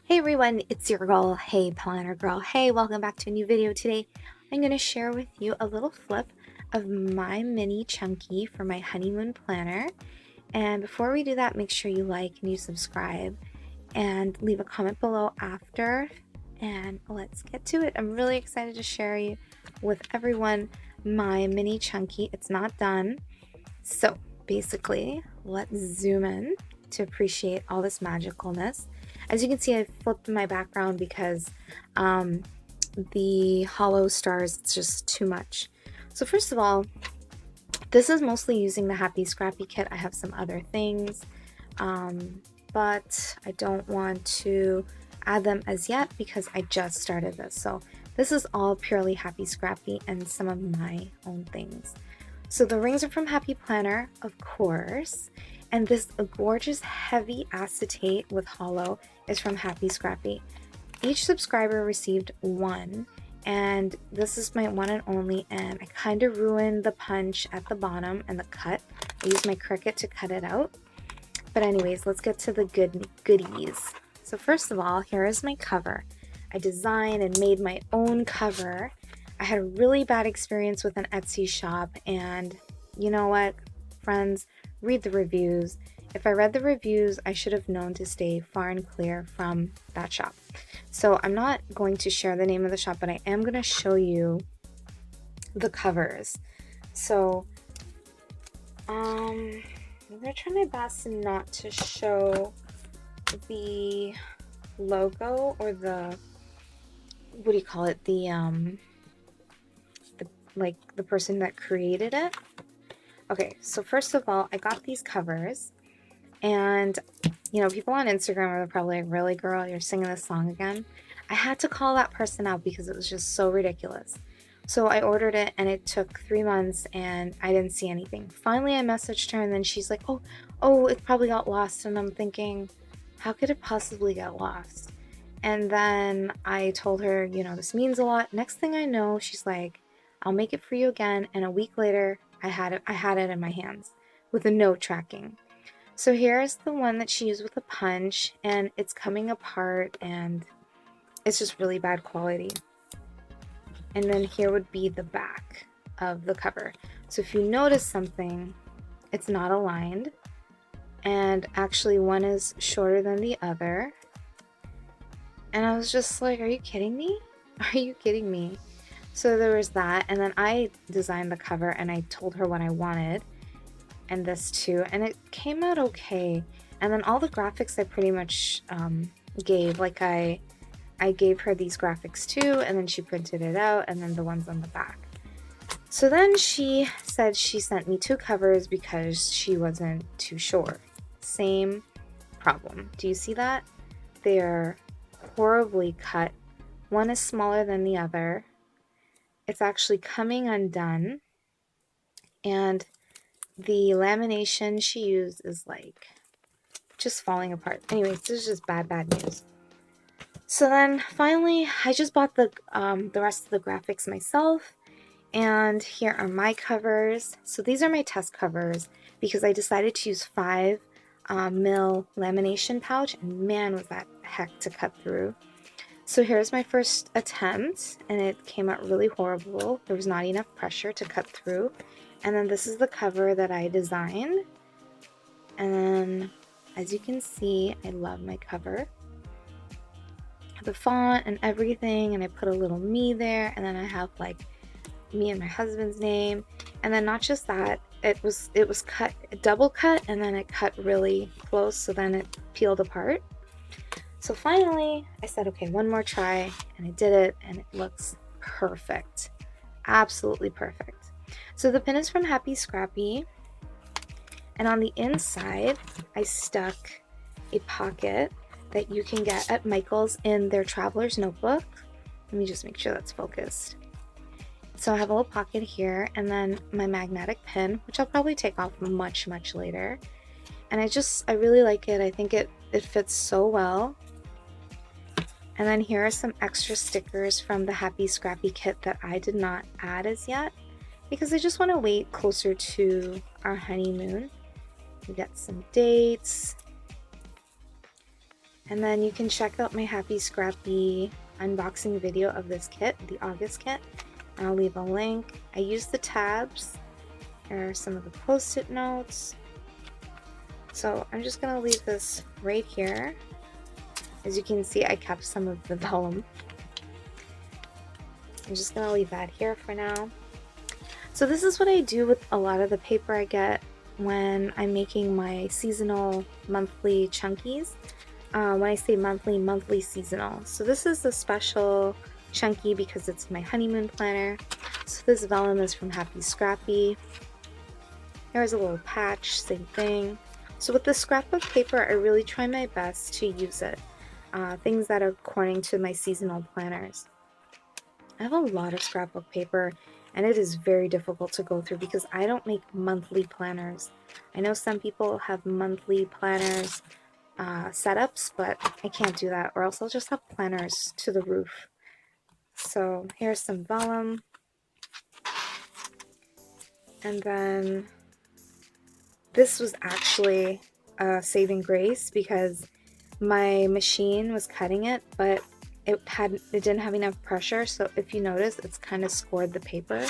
Hey everyone, it's your girl. Hey planner girl. Hey, welcome back to a new video. Today I'm going to share with you a little flip of my mini chunky for my honeymoon planner. And before we do that, make sure you like and you subscribe and leave a comment below after. And let's get to it. I'm really excited to share you with everyone my mini chunky. It's not done. So basically, let's zoom in to appreciate all this magicalness. As you can see, I flipped my background because the hollow stars, it's just too much. So first of all, this is mostly using the Happy Scrappy kit. I have some other things, but I don't want to add them as yet because I just started this. So this is all purely Happy Scrappy and some of my own things. So the rings are from Happy Planner, of course, and this gorgeous heavy acetate with hollow is from Happy Scrappy. Each subscriber received one, and this is my one and only, and I kind of ruined the punch at the bottom and the cut. I used my Cricut to cut it out. But anyways, let's get to the goodies. So first of all, here is my cover. I designed and made my own cover. I had a really bad experience with an Etsy shop, and you know what, friends, read the reviews. If I read the reviews, I should have known to stay far and clear from that shop. So I'm not going to share the name of the shop, but I am going to show you the covers. So I'm going to try my best not to show the logo or the, what do you call it, the person that created it. Okay, so first of all, I got these covers, and you know, people on Instagram are probably like, really, girl, you're singing this song again? I had to call that person out because it was just so ridiculous. So I ordered it, and it took 3 months, and I didn't see anything. Finally, I messaged her, and then she's like, oh, it probably got lost. And I'm thinking, how could it possibly get lost? And then I told her, you know, this means a lot. Next thing I know, she's like, I'll make it for you again. And a week later, I had it in my hands with a note tracking. So here's the one that she used with a punch, and it's coming apart, and it's just really bad quality. And then here would be the back of the cover. So if you notice something, it's not aligned, and actually one is shorter than the other. And I was just like, are you kidding me? Are you kidding me? So there was that, and then I designed the cover, and I told her what I wanted, and this too, and it came out okay. And then all the graphics I pretty much gave, like I gave her these graphics too, and then she printed it out, and then the ones on the back. So then she said she sent me 2 covers because she wasn't too sure. Same problem. Do you see that? They're horribly cut. One is smaller than the other. It's actually coming undone, and the lamination she used is like just falling apart. Anyways, this is just bad news. So then finally, I just bought the rest of the graphics myself, and here are my covers. So these are my test covers because I decided to use 5 mil lamination pouch, and man, was that heck to cut through. So here's my first attempt, and it came out really horrible. There was not enough pressure to cut through. And then this is the cover that I designed. And then, as you can see, I love my cover. The font and everything, and I put a little me there, and then I have like me and my husband's name. And then not just that, it was cut, double cut, and then it cut really close, so then it peeled apart. So finally, I said, okay, one more try, and I did it, and it looks perfect. Absolutely perfect. So the pin is from Happy Scrappy, and on the inside, I stuck a pocket that you can get at Michael's in their traveler's notebook. Let me just make sure that's focused. So I have a little pocket here, and then my magnetic pin, which I'll probably take off much later. And I really like it. I think it fits so well. And then here are some extra stickers from the Happy Scrappy kit that I did not add as yet because I just want to wait closer to our honeymoon. We got some dates. And then you can check out my Happy Scrappy unboxing video of this kit, the August kit. I'll leave a link. I used the tabs. Here are some of the post-it notes. So I'm just going to leave this right here. As you can see, I kept some of the vellum. I'm just going to leave that here for now. So this is what I do with a lot of the paper I get when I'm making my seasonal monthly chunkies. When I say monthly, monthly seasonal. So this is a special chunky because it's my honeymoon planner. So this vellum is from Happy Scrappy. Here's a little patch, same thing. So with the scrapbook paper, I really try my best to use it. Things that are according to my seasonal planners. I have a lot of scrapbook paper and it is very difficult to go through because I don't make monthly planners. I know some people have monthly planners setups, but I can't do that or else I'll just have planners to the roof. So here's some vellum. And then this was actually a saving grace because my machine was cutting it, but it didn't have enough pressure, so if you notice, it's kind of scored the paper.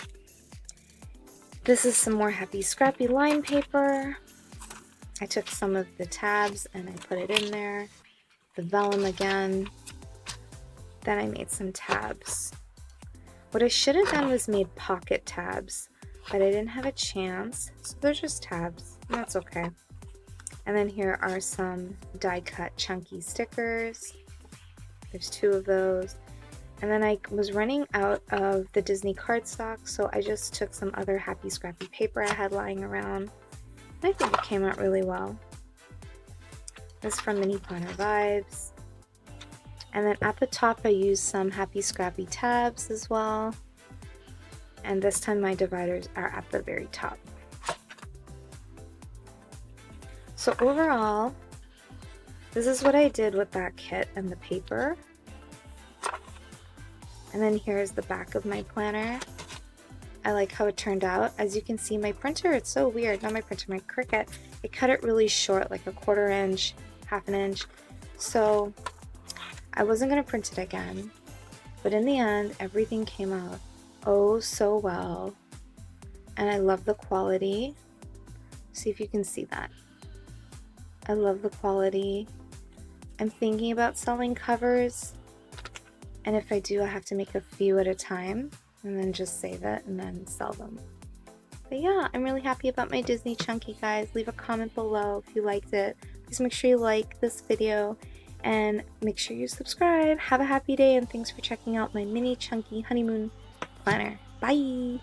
This is some more Happy Scrappy line paper. I took some of the tabs and I put it in there. The vellum again. Then I made some tabs. What I should have done was made pocket tabs, but I didn't have a chance, so they're just tabs. That's okay. And then here are some die cut chunky stickers. There's 2 of those. And then I was running out of the Disney cardstock, so I just took some other Happy Scrappy paper I had lying around. And I think it came out really well. This is from Mini Planner Vibes. And then at the top I used some Happy Scrappy tabs as well. And this time my dividers are at the very top. So overall, this is what I did with that kit and the paper. And then here's the back of my planner. I like how it turned out. As you can see, my printer, it's so weird. Not my printer, my Cricut. It cut it really short, like a 1/4 inch, 1/2 inch. So I wasn't going to print it again. But in the end, everything came out oh so well. And I love the quality. See if you can see that. I love the quality. I'm thinking about selling covers, and if I do, I have to make a few at a time and then just save it and then sell them. But yeah, I'm really happy about my Disney chunky, guys. Leave a comment below if you liked it. Please make sure you like this video and make sure you subscribe. Have a happy day and thanks for checking out my mini chunky honeymoon planner. Bye!